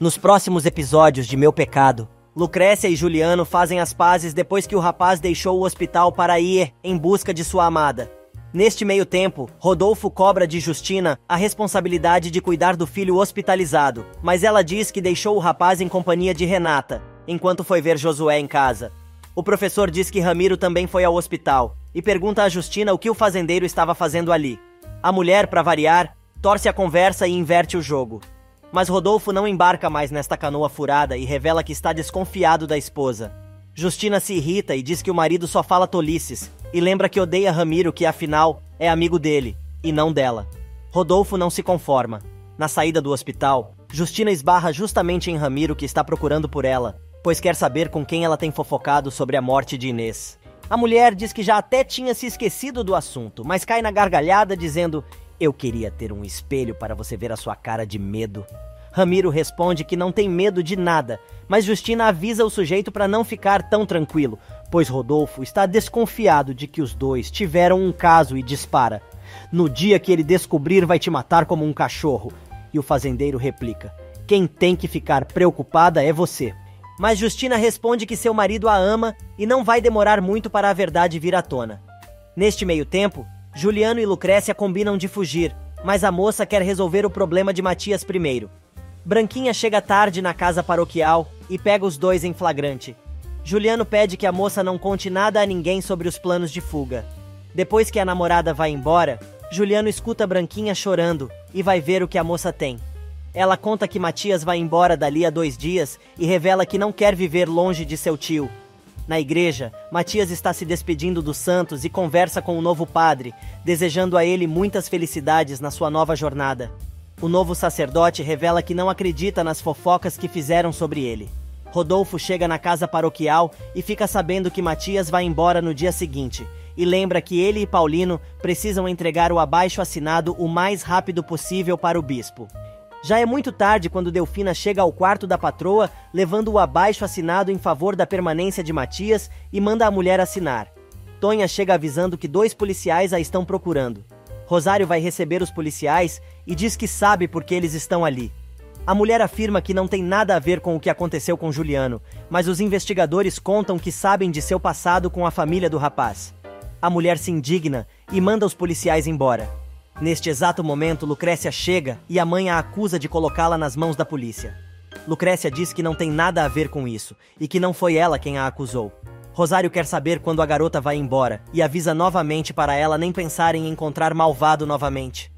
Nos próximos episódios de Meu Pecado, Lucrécia e Juliano fazem as pazes depois que o rapaz deixou o hospital para ir em busca de sua amada. Neste meio tempo, Rodolfo cobra de Justina a responsabilidade de cuidar do filho hospitalizado, mas ela diz que deixou o rapaz em companhia de Renata, enquanto foi ver Josué em casa. O professor diz que Ramiro também foi ao hospital e pergunta a Justina o que o fazendeiro estava fazendo ali. A mulher, para variar, torce a conversa e inverte o jogo. Mas Rodolfo não embarca mais nesta canoa furada e revela que está desconfiado da esposa. Justina se irrita e diz que o marido só fala tolices e lembra que odeia Ramiro, que afinal é amigo dele e não dela. Rodolfo não se conforma. Na saída do hospital, Justina esbarra justamente em Ramiro, que está procurando por ela, pois quer saber com quem ela tem fofocado sobre a morte de Inês. A mulher diz que já até tinha se esquecido do assunto, mas cai na gargalhada dizendo: "Eu queria ter um espelho para você ver a sua cara de medo." Ramiro responde que não tem medo de nada, mas Justina avisa o sujeito para não ficar tão tranquilo, pois Rodolfo está desconfiado de que os dois tiveram um caso e dispara: "No dia que ele descobrir, vai te matar como um cachorro." E o fazendeiro replica: "Quem tem que ficar preocupada é você." Mas Justina responde que seu marido a ama e não vai demorar muito para a verdade vir à tona. Neste meio tempo, Juliano e Lucrécia combinam de fugir, mas a moça quer resolver o problema de Matias primeiro. Branquinha chega tarde na casa paroquial e pega os dois em flagrante. Juliano pede que a moça não conte nada a ninguém sobre os planos de fuga. Depois que a namorada vai embora, Juliano escuta Branquinha chorando e vai ver o que a moça tem. Ela conta que Matias vai embora dali a 2 dias e revela que não quer viver longe de seu tio. Na igreja, Matias está se despedindo dos santos e conversa com o novo padre, desejando a ele muitas felicidades na sua nova jornada. O novo sacerdote revela que não acredita nas fofocas que fizeram sobre ele. Rodolfo chega na casa paroquial e fica sabendo que Matias vai embora no dia seguinte, e lembra que ele e Paulino precisam entregar o abaixo-assinado o mais rápido possível para o bispo. Já é muito tarde quando Delfina chega ao quarto da patroa, levando o abaixo-assinado em favor da permanência de Matias e manda a mulher assinar. Tonha chega avisando que 2 policiais a estão procurando. Rosário vai receber os policiais e diz que sabe por que eles estão ali. A mulher afirma que não tem nada a ver com o que aconteceu com Juliano, mas os investigadores contam que sabem de seu passado com a família do rapaz. A mulher se indigna e manda os policiais embora. Neste exato momento, Lucrécia chega e a mãe a acusa de colocá-la nas mãos da polícia. Lucrécia diz que não tem nada a ver com isso e que não foi ela quem a acusou. Rosário quer saber quando a garota vai embora e avisa novamente para ela nem pensar em encontrar Malvado novamente.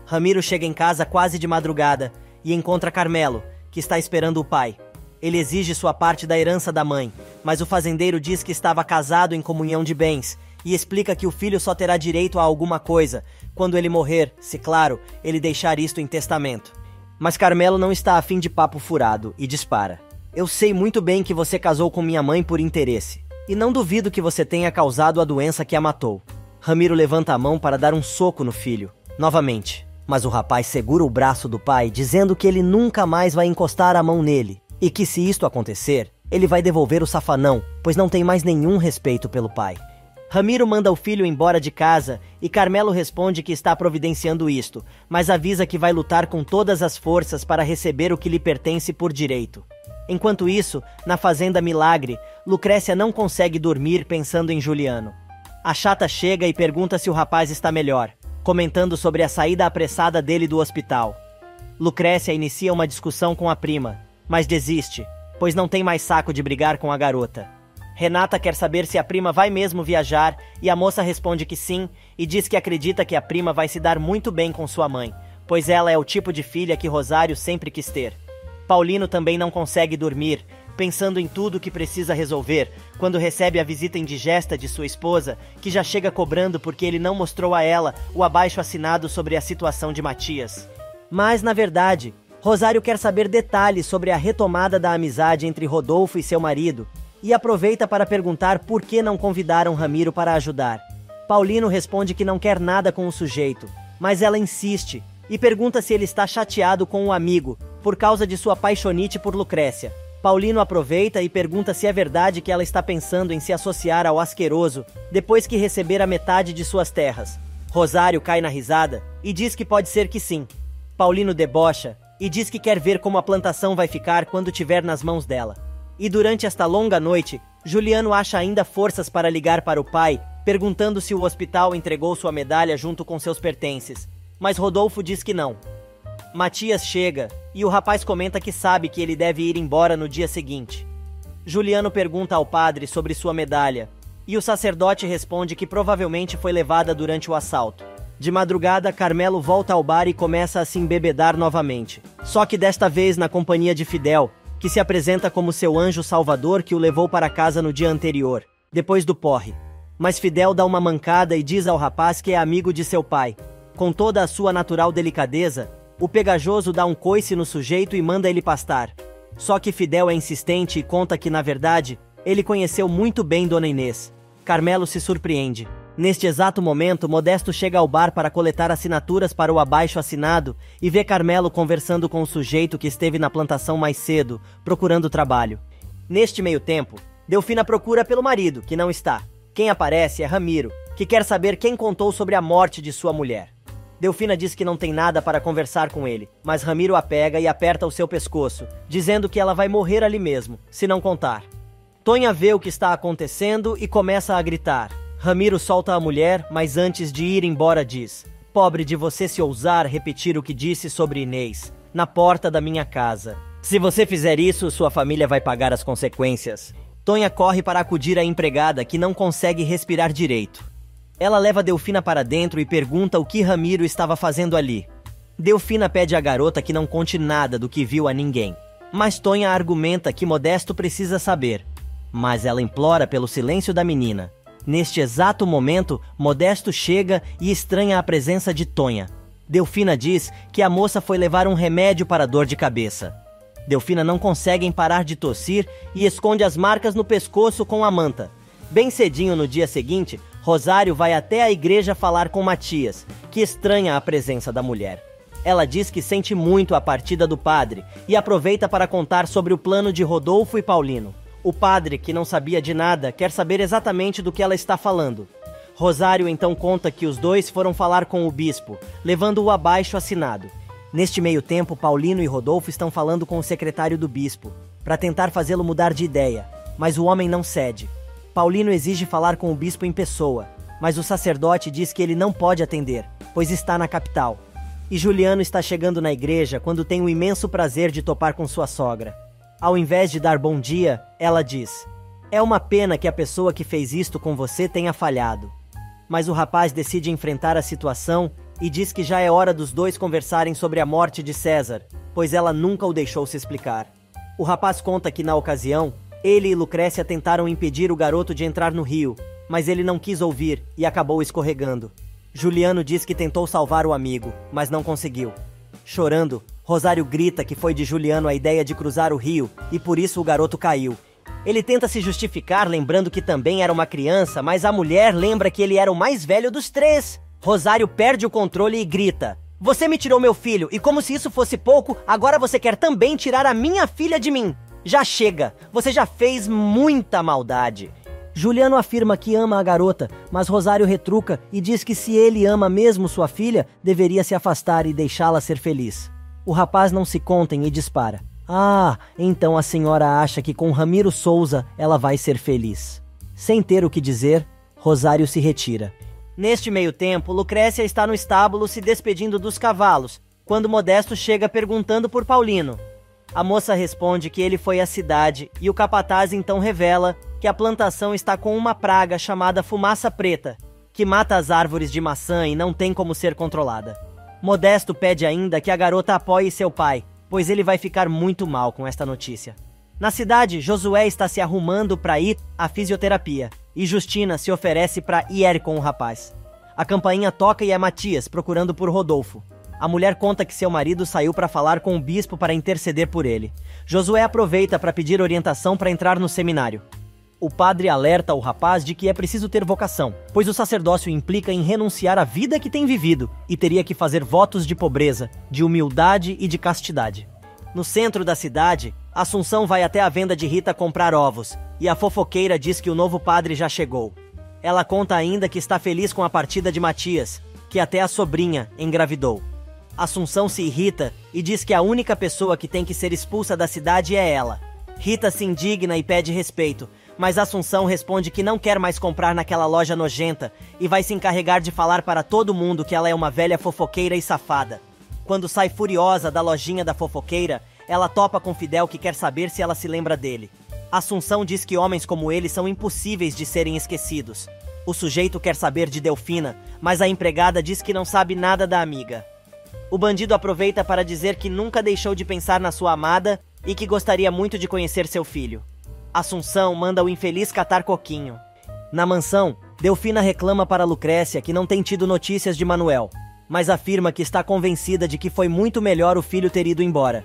Ramiro chega em casa quase de madrugada e encontra Carmelo, que está esperando o pai. Ele exige sua parte da herança da mãe, mas o fazendeiro diz que estava casado em comunhão de bens e explica que o filho só terá direito a alguma coisa quando ele morrer, se claro, ele deixar isto em testamento. Mas Carmelo não está afim de papo furado e dispara: "Eu sei muito bem que você casou com minha mãe por interesse, e não duvido que você tenha causado a doença que a matou." Ramiro levanta a mão para dar um soco no filho, novamente, mas o rapaz segura o braço do pai, dizendo que ele nunca mais vai encostar a mão nele, e que se isto acontecer, ele vai devolver o safanão, pois não tem mais nenhum respeito pelo pai. Ramiro manda o filho embora de casa e Carmelo responde que está providenciando isto, mas avisa que vai lutar com todas as forças para receber o que lhe pertence por direito. Enquanto isso, na fazenda Milagre, Lucrécia não consegue dormir pensando em Juliano. A chata chega e pergunta se o rapaz está melhor, comentando sobre a saída apressada dele do hospital. Lucrécia inicia uma discussão com a prima, mas desiste, pois não tem mais saco de brigar com a garota. Renata quer saber se a prima vai mesmo viajar e a moça responde que sim e diz que acredita que a prima vai se dar muito bem com sua mãe, pois ela é o tipo de filha que Rosário sempre quis ter. Paulino também não consegue dormir, pensando em tudo que precisa resolver, quando recebe a visita indigesta de sua esposa, que já chega cobrando porque ele não mostrou a ela o abaixo-assinado sobre a situação de Matias. Mas, na verdade, Rosário quer saber detalhes sobre a retomada da amizade entre Rodolfo e seu marido, e aproveita para perguntar por que não convidaram Ramiro para ajudar. Paulino responde que não quer nada com o sujeito, mas ela insiste e pergunta se ele está chateado com o amigo, por causa de sua paixonite por Lucrécia. Paulino aproveita e pergunta se é verdade que ela está pensando em se associar ao asqueroso depois que receber a metade de suas terras. Rosário cai na risada e diz que pode ser que sim. Paulino debocha e diz que quer ver como a plantação vai ficar quando tiver nas mãos dela. E durante esta longa noite, Juliano acha ainda forças para ligar para o pai, perguntando se o hospital entregou sua medalha junto com seus pertences, mas Rodolfo diz que não. Matias chega e o rapaz comenta que sabe que ele deve ir embora no dia seguinte. Juliano pergunta ao padre sobre sua medalha, e o sacerdote responde que provavelmente foi levada durante o assalto. De madrugada, Carmelo volta ao bar e começa a se embebedar novamente, só que desta vez na companhia de Fidel, que se apresenta como seu anjo salvador que o levou para casa no dia anterior, depois do porre. Mas Fidel dá uma mancada e diz ao rapaz que é amigo de seu pai. Com toda a sua natural delicadeza, o pegajoso dá um coice no sujeito e manda ele pastar. Só que Fidel é insistente e conta que, na verdade, ele conheceu muito bem Dona Inês. Carmelo se surpreende. Neste exato momento, Modesto chega ao bar para coletar assinaturas para o abaixo-assinado e vê Carmelo conversando com o sujeito que esteve na plantação mais cedo, procurando trabalho. Neste meio tempo, Delfina procura pelo marido, que não está. Quem aparece é Ramiro, que quer saber quem contou sobre a morte de sua mulher. Delfina diz que não tem nada para conversar com ele, mas Ramiro a pega e aperta o seu pescoço, dizendo que ela vai morrer ali mesmo, se não contar. Tonha vê o que está acontecendo e começa a gritar. Ramiro solta a mulher, mas antes de ir embora diz: "Pobre de você se ousar repetir o que disse sobre Inês, na porta da minha casa. Se você fizer isso, sua família vai pagar as consequências." Tonha corre para acudir a empregada, que não consegue respirar direito. Ela leva Delfina para dentro e pergunta o que Ramiro estava fazendo ali. Delfina pede à garota que não conte nada do que viu a ninguém, mas Tonha argumenta que Modesto precisa saber. Mas ela implora pelo silêncio da menina. Neste exato momento, Modesto chega e estranha a presença de Tonha. Delfina diz que a moça foi levar um remédio para dor de cabeça. Delfina não consegue parar de tossir e esconde as marcas no pescoço com a manta. Bem cedinho no dia seguinte, Rosário vai até a igreja falar com Matias, que estranha a presença da mulher. Ela diz que sente muito a partida do padre e aproveita para contar sobre o plano de Rodolfo e Paulino. O padre, que não sabia de nada, quer saber exatamente do que ela está falando. Rosário então conta que os dois foram falar com o bispo, levando-o abaixo-assinado. Neste meio tempo, Paulino e Rodolfo estão falando com o secretário do bispo, para tentar fazê-lo mudar de ideia, mas o homem não cede. Paulino exige falar com o bispo em pessoa, mas o sacerdote diz que ele não pode atender, pois está na capital. E Juliano está chegando na igreja quando tem o imenso prazer de topar com sua sogra. Ao invés de dar bom dia, ela diz: "É uma pena que a pessoa que fez isto com você tenha falhado." Mas o rapaz decide enfrentar a situação e diz que já é hora dos dois conversarem sobre a morte de César, pois ela nunca o deixou se explicar. O rapaz conta que, na ocasião, ele e Lucrécia tentaram impedir o garoto de entrar no rio, mas ele não quis ouvir e acabou escorregando. Juliano diz que tentou salvar o amigo, mas não conseguiu. Chorando, Rosário grita que foi de Juliano a ideia de cruzar o rio e por isso o garoto caiu. Ele tenta se justificar lembrando que também era uma criança, mas a mulher lembra que ele era o mais velho dos três. Rosário perde o controle e grita: "Você me tirou meu filho, e como se isso fosse pouco, agora você quer também tirar a minha filha de mim. Já chega, você já fez muita maldade." Juliano afirma que ama a garota, mas Rosário retruca e diz que se ele ama mesmo sua filha, deveria se afastar e deixá-la ser feliz. O rapaz não se contém e dispara: "Ah, então a senhora acha que com Ramiro Souza ela vai ser feliz." Sem ter o que dizer, Rosário se retira. Neste meio tempo, Lucrécia está no estábulo se despedindo dos cavalos, quando Modesto chega perguntando por Paulino. A moça responde que ele foi à cidade e o capataz então revela que a plantação está com uma praga chamada fumaça preta, que mata as árvores de maçã e não tem como ser controlada. Modesto pede ainda que a garota apoie seu pai, pois ele vai ficar muito mal com esta notícia. Na cidade, Josué está se arrumando para ir à fisioterapia e Justina se oferece para ir com o rapaz. A campainha toca e é Matias procurando por Rodolfo. A mulher conta que seu marido saiu para falar com o bispo para interceder por ele. Josué aproveita para pedir orientação para entrar no seminário. O padre alerta o rapaz de que é preciso ter vocação, pois o sacerdócio implica em renunciar à vida que tem vivido e teria que fazer votos de pobreza, de humildade e de castidade. No centro da cidade, Assunção vai até a venda de Rita comprar ovos, e a fofoqueira diz que o novo padre já chegou. Ela conta ainda que está feliz com a partida de Matias, que até a sobrinha engravidou. Assunção se irrita e diz que a única pessoa que tem que ser expulsa da cidade é ela. Rita se indigna e pede respeito, mas Assunção responde que não quer mais comprar naquela loja nojenta e vai se encarregar de falar para todo mundo que ela é uma velha fofoqueira e safada. Quando sai furiosa da lojinha da fofoqueira, ela topa com Fidel, que quer saber se ela se lembra dele. Assunção diz que homens como ele são impossíveis de serem esquecidos. O sujeito quer saber de Delfina, mas a empregada diz que não sabe nada da amiga. O bandido aproveita para dizer que nunca deixou de pensar na sua amada e que gostaria muito de conhecer seu filho. Assunção manda o infeliz catar coquinho. Na mansão, Delfina reclama para Lucrécia que não tem tido notícias de Manuel, mas afirma que está convencida de que foi muito melhor o filho ter ido embora.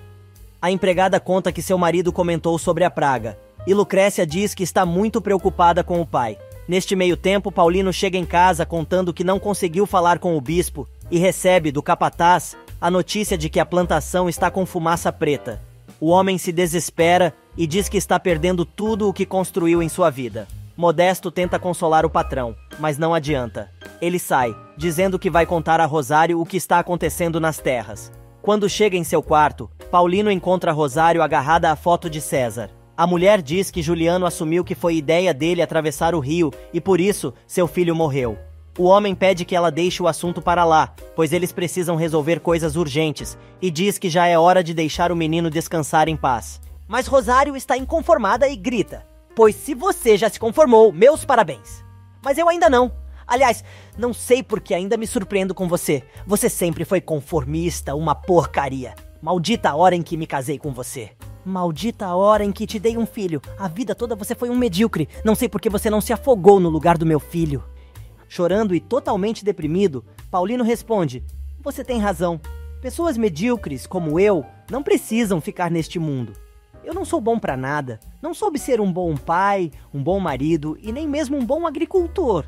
A empregada conta que seu marido comentou sobre a praga, e Lucrécia diz que está muito preocupada com o pai. Neste meio tempo, Paulino chega em casa contando que não conseguiu falar com o bispo e recebe do capataz a notícia de que a plantação está com fumaça preta. O homem se desespera e diz que está perdendo tudo o que construiu em sua vida. Modesto tenta consolar o patrão, mas não adianta. Ele sai, dizendo que vai contar a Rosário o que está acontecendo nas terras. Quando chega em seu quarto, Paulino encontra Rosário agarrada à foto de César. A mulher diz que Juliano assumiu que foi ideia dele atravessar o rio e por isso seu filho morreu. O homem pede que ela deixe o assunto para lá, pois eles precisam resolver coisas urgentes, e diz que já é hora de deixar o menino descansar em paz. Mas Rosário está inconformada e grita: "Pois se você já se conformou, meus parabéns. Mas eu ainda não. Aliás, não sei por que ainda me surpreendo com você. Você sempre foi conformista, uma porcaria. Maldita a hora em que me casei com você. Maldita a hora em que te dei um filho. A vida toda você foi um medíocre. Não sei por que você não se afogou no lugar do meu filho." Chorando e totalmente deprimido, Paulino responde: "Você tem razão. Pessoas medíocres como eu não precisam ficar neste mundo. Eu não sou bom pra nada. Não soube ser um bom pai, um bom marido e nem mesmo um bom agricultor."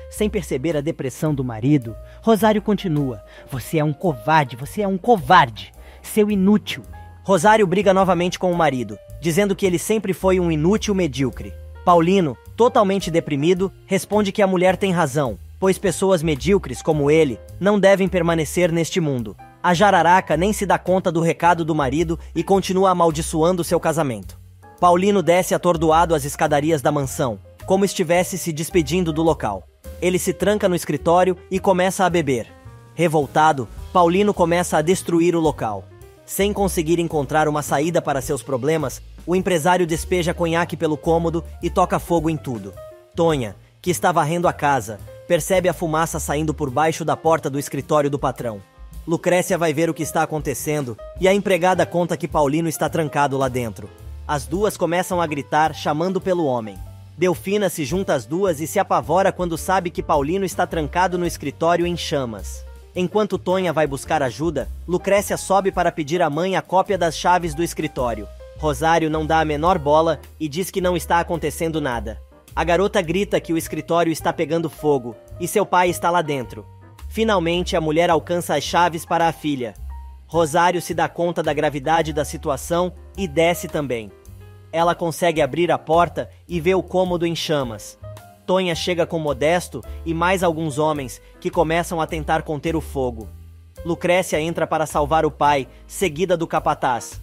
Sem perceber a depressão do marido, Rosário continua: "Você é um covarde, você é um covarde. Seu inútil." Rosário briga novamente com o marido, dizendo que ele sempre foi um inútil medíocre. Paulino, totalmente deprimido, responde que a mulher tem razão, pois pessoas medíocres como ele não devem permanecer neste mundo. A jararaca nem se dá conta do recado do marido e continua amaldiçoando seu casamento. Paulino desce atordoado as escadarias da mansão, como estivesse se despedindo do local. Ele se tranca no escritório e começa a beber. Revoltado, Paulino começa a destruir o local. Sem conseguir encontrar uma saída para seus problemas, o empresário despeja conhaque pelo cômodo e toca fogo em tudo. Tonha, que está varrendo a casa, percebe a fumaça saindo por baixo da porta do escritório do patrão. Lucrécia vai ver o que está acontecendo e a empregada conta que Paulino está trancado lá dentro. As duas começam a gritar, chamando pelo homem. Delfina se junta às duas e se apavora quando sabe que Paulino está trancado no escritório em chamas. Enquanto Tonha vai buscar ajuda, Lucrécia sobe para pedir à mãe a cópia das chaves do escritório. Rosário não dá a menor bola e diz que não está acontecendo nada. A garota grita que o escritório está pegando fogo e seu pai está lá dentro. Finalmente, a mulher alcança as chaves para a filha. Rosário se dá conta da gravidade da situação e desce também. Ela consegue abrir a porta e vê o cômodo em chamas. Tonha chega com Modesto e mais alguns homens que começam a tentar conter o fogo. Lucrécia entra para salvar o pai, seguida do capataz.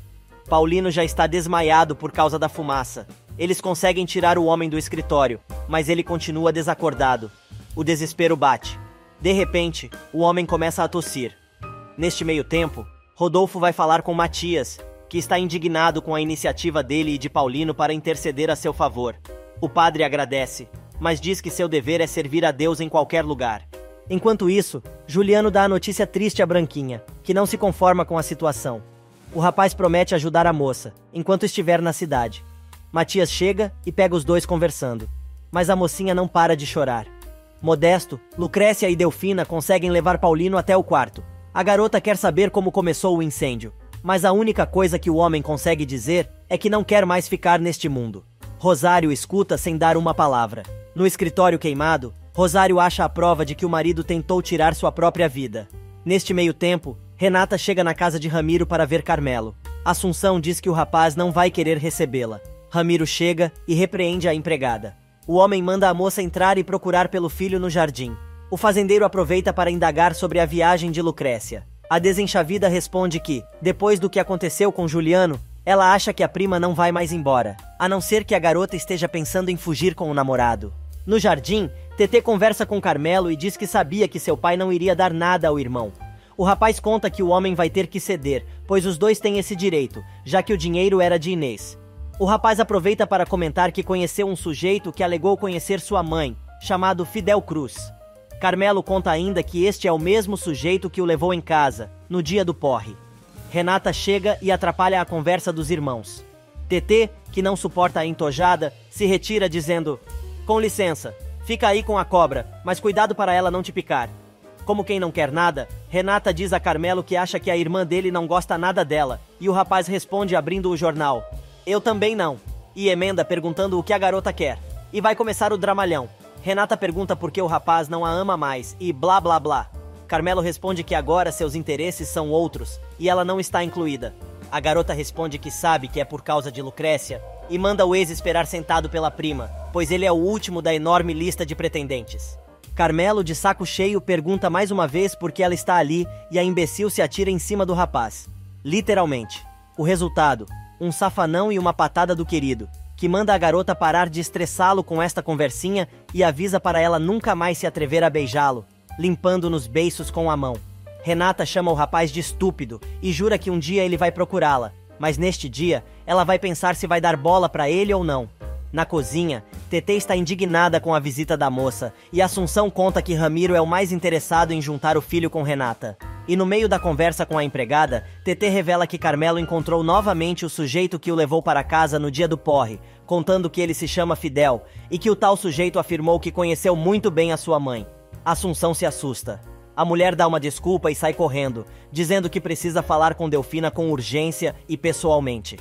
Paulino já está desmaiado por causa da fumaça. Eles conseguem tirar o homem do escritório, mas ele continua desacordado. O desespero bate. De repente, o homem começa a tossir. Neste meio tempo, Rodolfo vai falar com Matias, que está indignado com a iniciativa dele e de Paulino para interceder a seu favor. O padre agradece, mas diz que seu dever é servir a Deus em qualquer lugar. Enquanto isso, Juliano dá a notícia triste a Branquinha, que não se conforma com a situação. O rapaz promete ajudar a moça, enquanto estiver na cidade. Matias chega e pega os dois conversando, mas a mocinha não para de chorar. Modesto, Lucrécia e Delfina conseguem levar Paulino até o quarto. A garota quer saber como começou o incêndio, mas a única coisa que o homem consegue dizer é que não quer mais ficar neste mundo. Rosário escuta sem dar uma palavra. No escritório queimado, Rosário acha a prova de que o marido tentou tirar sua própria vida. Neste meio tempo, Renata chega na casa de Ramiro para ver Carmelo. Assunção diz que o rapaz não vai querer recebê-la. Ramiro chega e repreende a empregada. O homem manda a moça entrar e procurar pelo filho no jardim. O fazendeiro aproveita para indagar sobre a viagem de Lucrécia. A desenchavida responde que, depois do que aconteceu com Juliano, ela acha que a prima não vai mais embora, a não ser que a garota esteja pensando em fugir com o namorado. No jardim, Tetê conversa com Carmelo e diz que sabia que seu pai não iria dar nada ao irmão. O rapaz conta que o homem vai ter que ceder, pois os dois têm esse direito, já que o dinheiro era de Inês. O rapaz aproveita para comentar que conheceu um sujeito que alegou conhecer sua mãe, chamado Fidel Cruz. Carmelo conta ainda que este é o mesmo sujeito que o levou em casa, no dia do porre. Renata chega e atrapalha a conversa dos irmãos. Tetê, que não suporta a entojada, se retira dizendo: "Com licença, fica aí com a cobra, mas cuidado para ela não te picar." Como quem não quer nada, Renata diz a Carmelo que acha que a irmã dele não gosta nada dela, e o rapaz responde abrindo o jornal: "Eu também não." E emenda perguntando o que a garota quer. E vai começar o dramalhão. Renata pergunta por que o rapaz não a ama mais e blá blá blá. Carmelo responde que agora seus interesses são outros e ela não está incluída. A garota responde que sabe que é por causa de Lucrécia e manda o ex esperar sentado pela prima, pois ele é o último da enorme lista de pretendentes. Carmelo, de saco cheio, pergunta mais uma vez por que ela está ali e a imbecil se atira em cima do rapaz. Literalmente. O resultado: um safanão e uma patada do querido, que manda a garota parar de estressá-lo com esta conversinha e avisa para ela nunca mais se atrever a beijá-lo, limpando nos beiços com a mão. Renata chama o rapaz de estúpido e jura que um dia ele vai procurá-la, mas neste dia ela vai pensar se vai dar bola para ele ou não. Na cozinha, Tetê está indignada com a visita da moça e Assunção conta que Ramiro é o mais interessado em juntar o filho com Renata. E no meio da conversa com a empregada, Tetê revela que Carmelo encontrou novamente o sujeito que o levou para casa no dia do porre, contando que ele se chama Fidel e que o tal sujeito afirmou que conheceu muito bem a sua mãe. Assunção se assusta. A mulher dá uma desculpa e sai correndo, dizendo que precisa falar com Delfina com urgência e pessoalmente.